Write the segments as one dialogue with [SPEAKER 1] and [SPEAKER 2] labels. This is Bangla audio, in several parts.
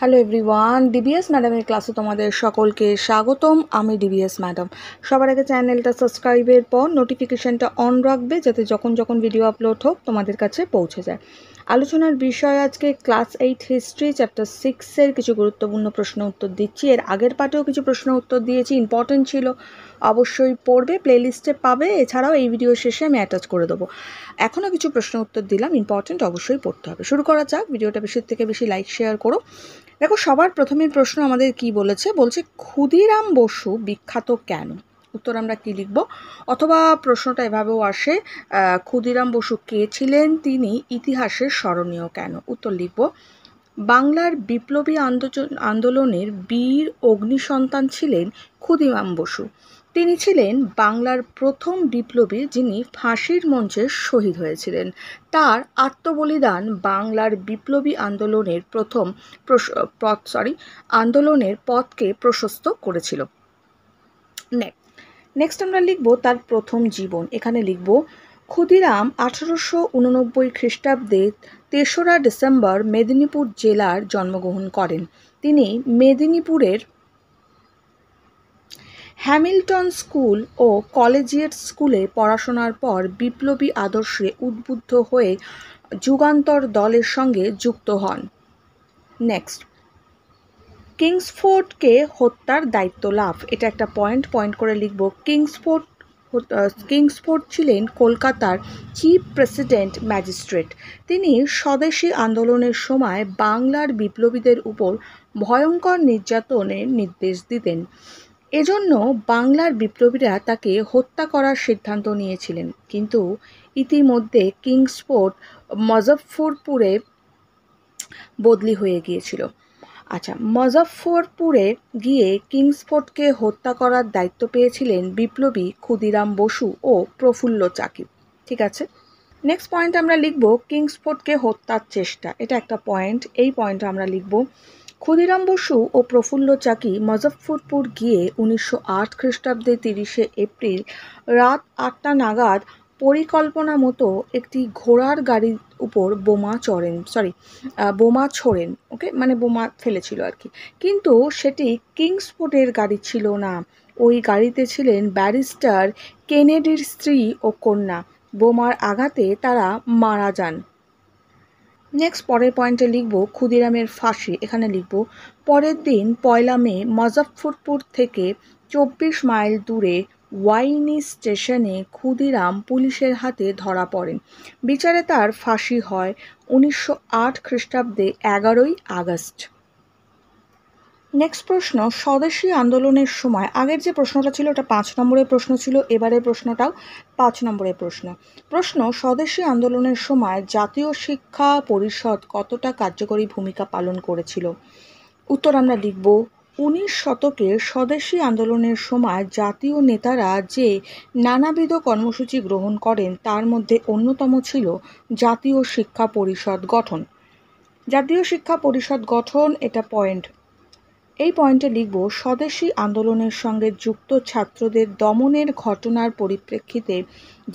[SPEAKER 1] হ্যালো এভরিওয়ান, ডিবিএস ম্যাডামের ক্লাসে তোমাদের সকলকে স্বাগতম। আমি ডিবিএস ম্যাডাম। সবার আগে চ্যানেলটা সাবস্ক্রাইবের পর নোটিফিকেশানটা অন রাখবে, যাতে যখন ভিডিও আপলোড হোক তোমাদের কাছে পৌঁছে যায়। আলোচনার বিষয় আজকে ক্লাস 8 হিস্ট্রি চ্যাপ্টার 6-এর কিছু গুরুত্বপূর্ণ প্রশ্ন উত্তর দিচ্ছি। এর আগের পার্টেও কিছু প্রশ্ন উত্তর দিয়েছি, ইম্পর্টেন্ট ছিল, অবশ্যই পড়বে, প্লেলিস্টে পাবে। এছাড়াও এই ভিডিও শেষে আমি অ্যাটাচ করে দেবো। এখনও কিছু প্রশ্ন উত্তর দিলাম, ইম্পর্টেন্ট, অবশ্যই পড়তে হবে। শুরু করা যাক। ভিডিওটা বেশির থেকে বেশি লাইক শেয়ার করো। দেখো, সবার প্রথমে প্রশ্ন আমাদের কি বলেছে, ক্ষুদিরাম বসু বিখ্যাত কেন? উত্তর আমরা কি লিখব? অথবা প্রশ্নটা এভাবেও আসে, ক্ষুদিরাম বসু কে ছিলেন, তিনি ইতিহাসে স্মরণীয় কেন? উত্তর লিখব, বাংলার বিপ্লবী আন্দোলনের বীর অগ্নিসন্তান ছিলেন ক্ষুদিরাম বসু। তিনি ছিলেন বাংলার প্রথম বিপ্লবী যিনি ফাঁসির মঞ্চে শহীদ হয়েছিলেন। তার আত্মবলিদান বাংলার বিপ্লবী আন্দোলনের পথকে প্রশস্ত করেছিল। নেক্সট আমরা লিখব তার প্রথম জীবন। এখানে লিখব, ক্ষুদিরাম 1889 খ্রিস্টাব্দে 3রা ডিসেম্বর মেদিনীপুর জেলার জন্মগ্রহণ করেন। তিনি মেদিনীপুরের হ্যামিল্টন স্কুল ও কলেজিয়েট স্কুলে পড়াশোনার পর বিপ্লবী আদর্শে উদ্বুদ্ধ হয়ে যুগান্তর দলের সঙ্গে যুক্ত হন। নেক্সট, কিংসফোর্ডকে হত্যার দায়িত্ব লাভ। এটা একটা পয়েন্ট করে লিখব, কিংসফোর্ড ছিলেন কলকাতার চিফ প্রেসিডেন্ট ম্যাজিস্ট্রেট। তিনি স্বদেশী আন্দোলনের সময় বাংলার বিপ্লবীদের উপর ভয়ঙ্কর নির্যাতনের নির্দেশ দিতেন। এজন্য বাংলার বিপ্লবীরা তাকে হত্যা করার সিদ্ধান্ত নিয়েছিলেন, কিন্তু ইতিমধ্যে কিংসফোর্ড মুজফ্ফরপুরে বদলি হয়ে গিয়েছিল। মুজফ্ফরপুরে গিয়ে কিংসফোর্ডকে হত্যা করার দায়িত্ব পেয়েছিলেন বিপ্লবী ক্ষুদিরাম বসু ও প্রফুল্ল চাকি। ঠিক আছে, নেক্সট পয়েন্ট আমরা লিখব, কিংসফোর্ডকে হত্যার চেষ্টা। এটা একটা পয়েন্ট, এই পয়েন্ট আমরা লিখব, ক্ষুদিরাম বসু ও প্রফুল্ল চাকি মুজফ্ফরপুর গিয়ে 1908 খ্রিস্টাব্দে 30শে এপ্রিল রাত 8টা নাগাদ পরিকল্পনা মতো একটি ঘোড়ার গাড়ির উপর বোমা ছোড়েন। ওকে, মানে বোমা ফেলেছিল আর কি। কিন্তু সেটি কিংসফোর্ডের গাড়ি ছিল না, ওই গাড়িতে ছিলেন ব্যারিস্টার কেনেডির স্ত্রী ও কন্যা। বোমার আঘাতে তারা মারা যান। নেক্সট পরের পয়েন্টে লিখব, ক্ষুদিরামের ফাঁসি। এখানে লিখব, পরের দিন 1 মে মুজফ্ফরপুর থেকে 24 মাইল দূরে ওয়াইনি স্টেশনে ক্ষুদিরাম পুলিশের হাতে ধরা পড়েন। বিচারে তার ফাঁসি হয় 1908 খ্রিস্টাব্দে 11ই আগস্ট। নেক্সট প্রশ্ন, স্বদেশী আন্দোলনের সময়, আগের যে প্রশ্নটা ছিল ওটা 5 নম্বরের প্রশ্ন ছিল, এবারের প্রশ্নটাও 5 নম্বরের প্রশ্ন। স্বদেশী আন্দোলনের সময় জাতীয় শিক্ষা পরিষদ কতটা কার্যকরী ভূমিকা পালন করেছিল? উত্তর আমরা লিখব, 19 শতকের স্বদেশী আন্দোলনের সময় জাতীয় নেতারা যে নানাবিধ কর্মসূচি গ্রহণ করেন তার মধ্যে অন্যতম ছিল জাতীয় শিক্ষা পরিষদ গঠন। জাতীয় শিক্ষা পরিষদ গঠন, এটা পয়েন্ট। এই পয়েন্টে লিখব, স্বদেশী আন্দোলনের সঙ্গে যুক্ত ছাত্রদের দমনের ঘটনার পরিপ্রেক্ষিতে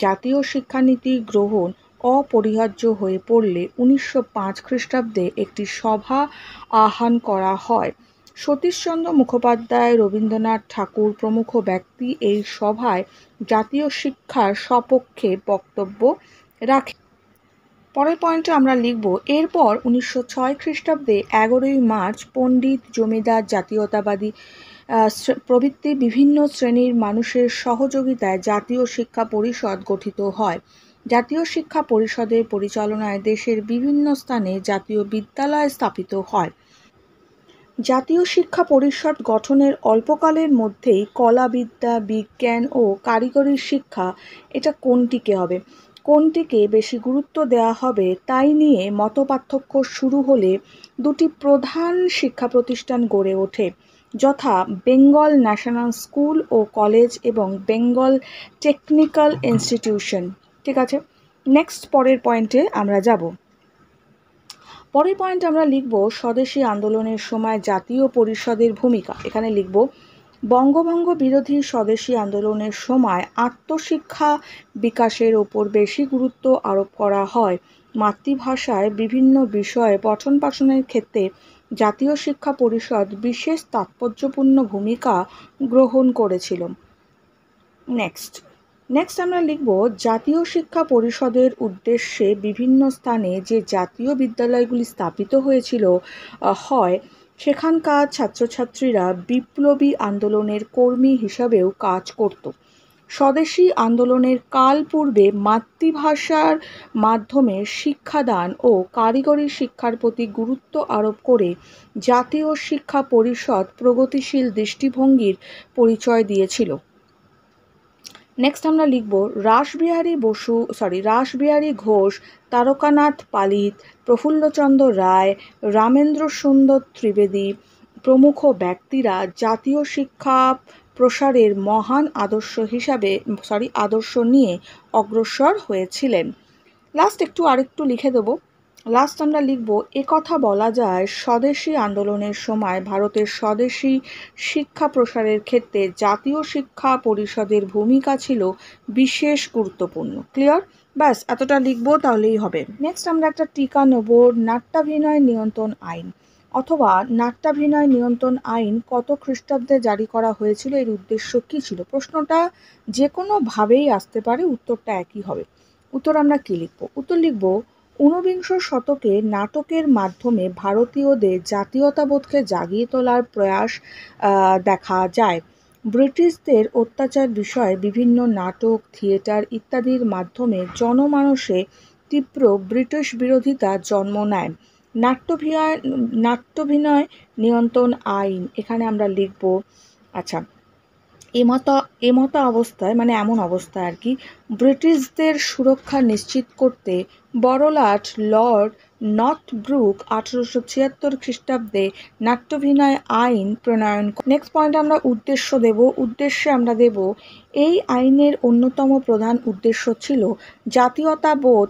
[SPEAKER 1] জাতীয় শিক্ষানীতি গ্রহণ অপরিহার্য হয়ে পড়লে 1905 খ্রিস্টাব্দে একটি সভা আহ্বান করা হয়। সতীশচন্দ্র মুখোপাধ্যায়, রবীন্দ্রনাথ ঠাকুর প্রমুখ ব্যক্তি এই সভায় জাতীয় শিক্ষার সপক্ষে বক্তব্য রাখেন। পরের পয়েন্টে আমরা লিখব, এরপর 1906 খ্রিস্টাব্দে 11ই মার্চ পণ্ডিত, জমিদার, জাতীয়তাবাদী প্রভৃতি বিভিন্ন শ্রেণীর মানুষের সহযোগিতায় জাতীয় শিক্ষা পরিষদ গঠিত হয়। জাতীয় শিক্ষা পরিষদের পরিচালনায় দেশের বিভিন্ন স্থানে জাতীয় বিদ্যালয় স্থাপিত হয়। জাতীয় শিক্ষা পরিষদ গঠনের অল্পকালের মধ্যেই কলাবিদ্যা, বিজ্ঞান ও কারিগরি শিক্ষা, এটা কোনটিকে বেশি গুরুত্ব দেওয়া হবে তাই নিয়ে মতপার্থক্য শুরু হলে দুটি প্রধান শিক্ষা প্রতিষ্ঠান গড়ে ওঠে, যথা বেঙ্গল ন্যাশনাল স্কুল ও কলেজ এবং বেঙ্গল টেকনিক্যাল ইনস্টিটিউশন। ঠিক আছে, নেক্সট পরের পয়েন্টে আমরা যাব। পরের পয়েন্ট আমরা লিখব, স্বদেশী আন্দোলনের সময় জাতীয় পরিষদের ভূমিকা। এখানে লিখব, বঙ্গভঙ্গ বিরোধী স্বদেশী আন্দোলনের সময় আত্মশিক্ষা বিকাশের ওপর বেশি গুরুত্ব আরোপ করা হয়। মাতৃভাষায় বিভিন্ন বিষয়ে পঠন পাঠনের ক্ষেত্রে জাতীয় শিক্ষা পরিষদ বিশেষ তাৎপর্যপূর্ণ ভূমিকা গ্রহণ করেছিল। নেক্সট আমরা লিখব জাতীয় শিক্ষা পরিষদের উদ্দেশ্যে বিভিন্ন স্থানে যে জাতীয় বিদ্যালয়গুলি স্থাপিত হয় সেখানকার ছাত্রছাত্রীরা বিপ্লবী আন্দোলনের কর্মী হিসাবেও কাজ করত। স্বদেশী আন্দোলনের কাল পূর্বে মাতৃভাষার মাধ্যমে শিক্ষাদান ও কারিগরি শিক্ষার প্রতি গুরুত্ব আরোপ করে জাতীয় শিক্ষা পরিষদ প্রগতিশীল দৃষ্টিভঙ্গির পরিচয় দিয়েছিল। নেক্সট আমরা লিখব রাসবিহারী ঘোষ, তারকানাথ পালিত, প্রফুল্লচন্দ্র রায়, রামেন্দ্র সুন্দর ত্রিবেদী প্রমুখ ব্যক্তিরা জাতীয় শিক্ষা প্রসারের মহান আদর্শ নিয়ে অগ্রসর হয়েছিলেন। আরেকটু লিখে দেবো। আমরা লিখব একথা বলা যায় স্বদেশী আন্দোলনের সময় ভারতের স্বদেশী শিক্ষা প্রসারের ক্ষেত্রে জাতীয় শিক্ষা পরিষদের ভূমিকা ছিল বিশেষ গুরুত্বপূর্ণ। ক্লিয়ার? ব্যাস এতটা লিখবো তাহলেই হবে। নেক্সট আমরা একটা টিকা নেব, নাট্যাভিনয় নিয়ন্ত্রণ আইন অথবা নাট্যাভিনয় নিয়ন্ত্রণ আইন কত খ্রিস্টাব্দে জারি করা হয়েছিল, এর উদ্দেশ্য কী ছিল? প্রশ্নটা যে কোনোভাবেই আসতে পারে, উত্তরটা একই হবে। উত্তর আমরা কী লিখব? উত্তর লিখব ঊনবিংশ শতকে নাটকের মাধ্যমে ভারতীয়দের জাতীয়তাবোধকে জাগিয়ে তোলার প্রয়াস দেখা যায়। ব্রিটিশদের অত্যাচার বিষয়ে বিভিন্ন নাটক, থিয়েটার ইত্যাদির মাধ্যমে জনমানসে তীব্র ব্রিটিশ বিরোধিতা জন্ম নেয়। নাট্যাভিনয় নিয়ন্ত্রণ আইন এখানে আমরা লিখব এমত অবস্থায় এমন অবস্থায় আর কি ব্রিটিশদের সুরক্ষা নিশ্চিত করতে বড়লাট লর্ড নর্থব্রুক 1876 খ্রিস্টাব্দে নাট্যাভিনয় আইন প্রণয়ন। নেক্সট পয়েন্টে আমরা উদ্দেশ্যে আমরা দেব এই আইনের অন্যতম প্রধান উদ্দেশ্য ছিল জাতীয়তাবোধ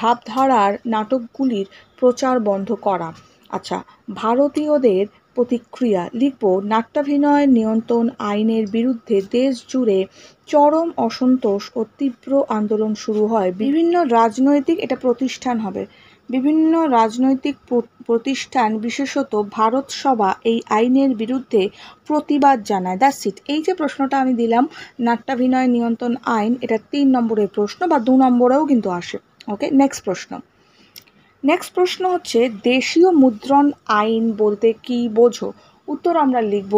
[SPEAKER 1] ভাবধারার নাটকগুলির প্রচার বন্ধ করা। ভারতীয়দের প্রতিক্রিয়া লিখব নাট্যাভিনয় নিয়ন্ত্রণ আইনের বিরুদ্ধে দেশ জুড়ে চরম অসন্তোষ ও তীব্র আন্দোলন শুরু হয়। বিভিন্ন রাজনৈতিক প্রতিষ্ঠান বিশেষত ভারত সভা এই আইনের বিরুদ্ধে প্রতিবাদ জানায়। That's it. এই যে প্রশ্নটা আমি দিলাম নাট্যাভিনয় নিয়ন্ত্রণ আইন, এটা 3 নম্বরের প্রশ্ন বা 2 নম্বরেও কিন্তু আসে। ওকে, নেক্সট প্রশ্ন হচ্ছে দেশীয় মুদ্রণ আইন বলতে কি বোঝো? উত্তর আমরা লিখব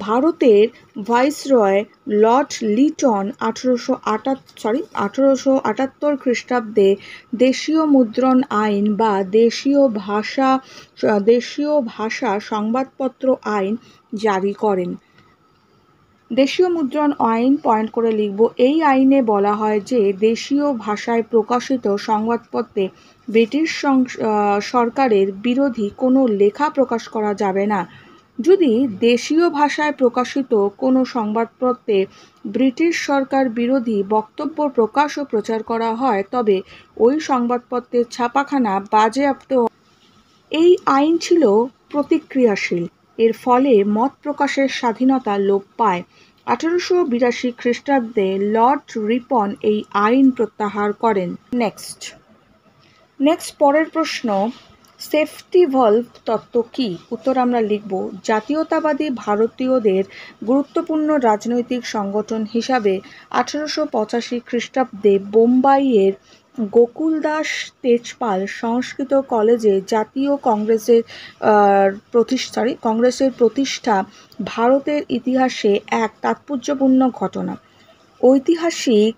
[SPEAKER 1] ভারতের ভাইসরয় লর্ড লিটন 1878 খ্রিস্টাব্দে দেশীয় মুদ্রণ আইন বা দেশীয় ভাষা সংবাদপত্র আইন জারি করেন। দেশীয় মুদ্রণ আইন পয়েন্ট করে লিখব এই আইনে বলা হয় যে দেশীয় ভাষায় প্রকাশিত সংবাদপত্রে ব্রিটিশ সরকারের বিরোধী কোনো লেখা প্রকাশ করা যাবে না। যদি দেশীয় ভাষায় প্রকাশিত কোনো সংবাদপত্রে ব্রিটিশ সরকার বিরোধী বক্তব্য প্রকাশ ও প্রচার করা হয় তবে ওই সংবাদপত্রের ছাপাখানা বাজেয়াপ্ত। এই আইন ছিল প্রতিক্রিয়াশীল, এর ফলে মত প্রকাশের স্বাধীনতা লোপ পায়। 1882 খ্রিস্টাব্দে লর্ড রিপন এই আইন প্রত্যাহার করেন। নেক্সট পরের প্রশ্ন, সেফটি ভলভ তত্ত্ব কী? উত্তর আমরা লিখব জাতীয়তাবাদী ভারতীয়দের গুরুত্বপূর্ণ রাজনৈতিক সংগঠন হিসাবে 1885 খ্রিস্টাব্দে বোম্বাইয়ের গোকুলদাস তেজপাল সংস্কৃত কলেজে জাতীয় কংগ্রেসের প্রতিষ্ঠা ভারতের ইতিহাসে এক তাৎপর্যপূর্ণ ঘটনা। ঐতিহাসিক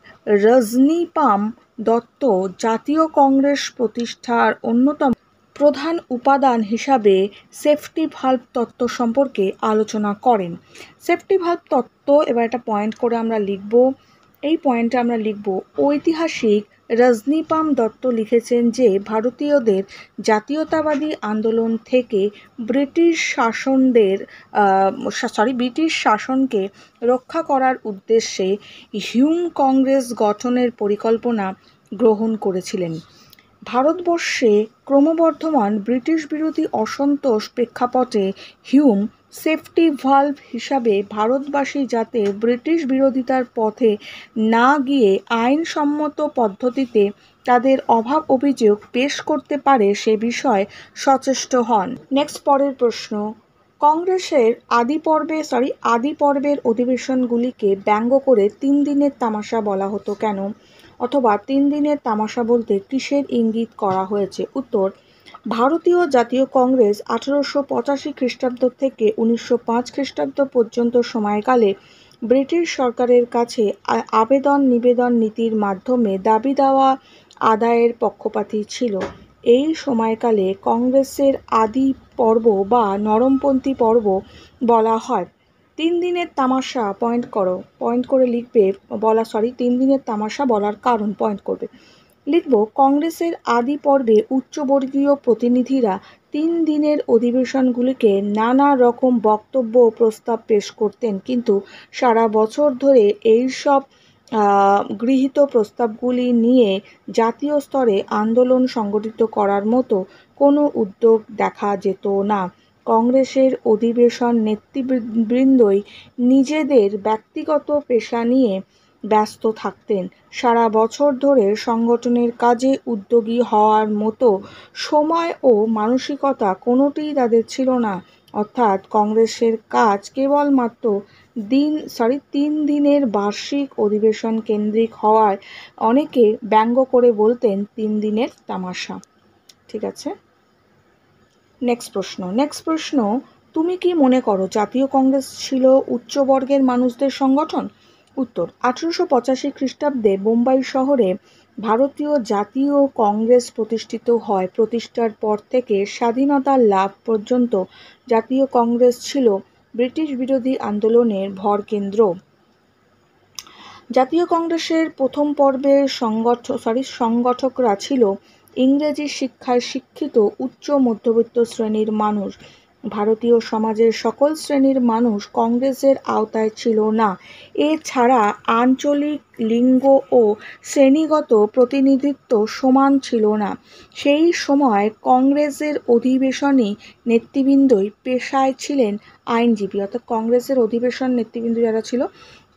[SPEAKER 1] রজনীপাম দত্ত জাতীয় কংগ্রেস প্রতিষ্ঠার অন্যতম প্রধান উপাদান হিসাবে সেফটি ভালভ তত্ত্ব সম্পর্কে আলোচনা করেন। সেফটি ভালভ তত্ত্ব, এবার একটা পয়েন্ট করে আমরা লিখব। এই পয়েন্টে আমরা লিখব ঐতিহাসিক রজনীপাম দত্ত লিখেছেন যে ভারতীয়দের জাতীয়তাবাদী আন্দোলন থেকে ব্রিটিশ শাসনকে রক্ষা করার উদ্দেশ্যে হিউম কংগ্রেস গঠনের পরিকল্পনা গ্রহণ করেছিলেন। ভারতবর্ষে ক্রমবর্ধমান ব্রিটিশ বিরোধী অসন্তোষ প্রেক্ষাপটে হিউম সেফটি ভালভ হিসাবে ভারতবাসী যাতে ব্রিটিশ বিরোধিতার পথে না গিয়ে আইনসম্মত পদ্ধতিতে তাদের অভাব অভিযোগ পেশ করতে পারে সে বিষয়ে সচেষ্ট হন। নেক্সট পরের প্রশ্ন, কংগ্রেসের আদি পর্বের অধিবেশনগুলিকে ব্যঙ্গ করে 3 দিনের তামাশা বলা হতো কেন? অথবা 3 দিনের তামাশা বলতে কিসের ইঙ্গিত করা হয়েছে? উত্তর, ভারতীয় জাতীয় কংগ্রেস 1885 খ্রিস্টাব্দ থেকে 1905 খ্রিস্টাব্দ পর্যন্ত সময়কালে ব্রিটিশ সরকারের কাছে আবেদন নিবেদন নীতির মাধ্যমে দাবি দাওয়া আদায়ের পক্ষপাতী ছিল। এই সময়কালে কংগ্রেসের আদি পর্ব বা নরমপন্থী পর্ব বলা হয়। 3 দিনের তামাশা পয়েন্ট করে লিখবে 3 দিনের তামাশা বলার কারণ পয়েন্ট করবে। লিখব, কংগ্রেসের আদি পর্বে উচ্চবর্গীয় প্রতিনিধিরা 3 দিনের অধিবেশনগুলিকে নানা রকম বক্তব্য ও প্রস্তাব পেশ করতেন, কিন্তু সারা বছর ধরে এইসব গৃহীত প্রস্তাবগুলি নিয়ে জাতীয় স্তরে আন্দোলন সংগঠিত করার মতো কোনো উদ্যোগ দেখা যেত না। কংগ্রেসের অধিবেশন নেতৃবৃন্দই নিজেদের ব্যক্তিগত পেশা নিয়ে ব্যস্ত থাকতেন। সারা বছর ধরে সংগঠনের কাজে উদ্যোগী হওয়ার মতো সময় ও মানসিকতা কোনোটিই তাদের ছিল না। অর্থাৎ কংগ্রেসের কাজ কেবলমাত্র 3 দিনের বার্ষিক অধিবেশন কেন্দ্রিক হওয়ায় অনেকে ব্যঙ্গ করে বলতেন 3 দিনের তামাশা। ঠিক আছে, নেক্সট প্রশ্ন, তুমি কি মনে করো জাতীয় কংগ্রেস ছিল উচ্চবর্গের মানুষদের সংগঠন? উত্তর, 1885 খ্রিস্টাব্দে বোম্বাই শহরে ভারতীয় জাতীয় কংগ্রেস প্রতিষ্ঠিত হয়। প্রতিষ্ঠার পর থেকে স্বাধীনতা লাভ পর্যন্ত জাতীয় কংগ্রেস ছিল ব্রিটিশ বিরোধী আন্দোলনের ভরকেন্দ্র। জাতীয় কংগ্রেসের প্রথম পর্বের সংগঠকরা ছিল ইংরেজি শিক্ষায় শিক্ষিত উচ্চ মধ্যবিত্ত শ্রেণীর মানুষ। ভারতীয় সমাজের সকল শ্রেণীর মানুষ কংগ্রেসের আওতায় ছিল না। এছাড়া আঞ্চলিক, লিঙ্গ ও শ্রেণীগত প্রতিনিধিত্ব সমান ছিল না। সেই সময় কংগ্রেসের অধিবেশনী নেতৃবৃন্দই পেশায় ছিলেন আইনজীবী। অর্থাৎ কংগ্রেসের অধিবেশন নেতৃবৃন্দ যারা ছিল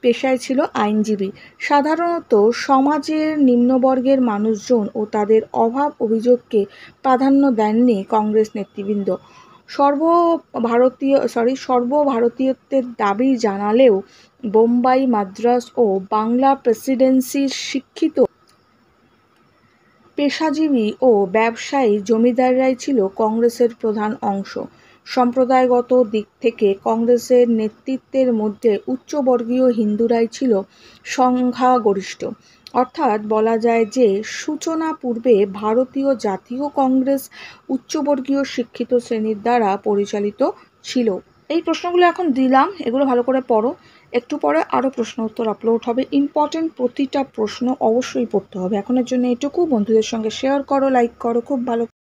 [SPEAKER 1] পেশায় ছিল আইনজীবী। সাধারণত সমাজের নিম্নবর্গের মানুষজন ও তাদের অভাব অভিযোগকে প্রাধান্য দেননি কংগ্রেস নেতৃবৃন্দ। সর্বভারতীয়ত্বের দাবি জানালেও বোম্বাই, মাদ্রাজ ও বাংলা প্রেসিডেন্সির শিক্ষিত পেশাজীবী ও ব্যবসায়ী জমিদাররাই ছিল কংগ্রেসের প্রধান অংশ। সম্প্রদায়গত দিক থেকে কংগ্রেসের নেতৃত্বের মধ্যে উচ্চবর্গীয় হিন্দুরাই ছিল সংখ্যাগরিষ্ঠ। অর্থাৎ বলা যায় যে সূচনা পূর্বে ভারতীয় জাতীয় কংগ্রেস উচ্চবর্গীয় শিক্ষিত শ্রেণীর দ্বারা পরিচালিত ছিল। এই প্রশ্নগুলো এখন দিলাম, এগুলো ভালো করে পড়ো। একটু পরে আরও প্রশ্ন উত্তর আপলোড হবে। ইম্পর্টেন্ট প্রতিটা প্রশ্ন অবশ্যই পড়তে হবে। এখনের জন্য এটুকু। বন্ধুদের সঙ্গে শেয়ার করো, লাইক করো, খুব ভালো।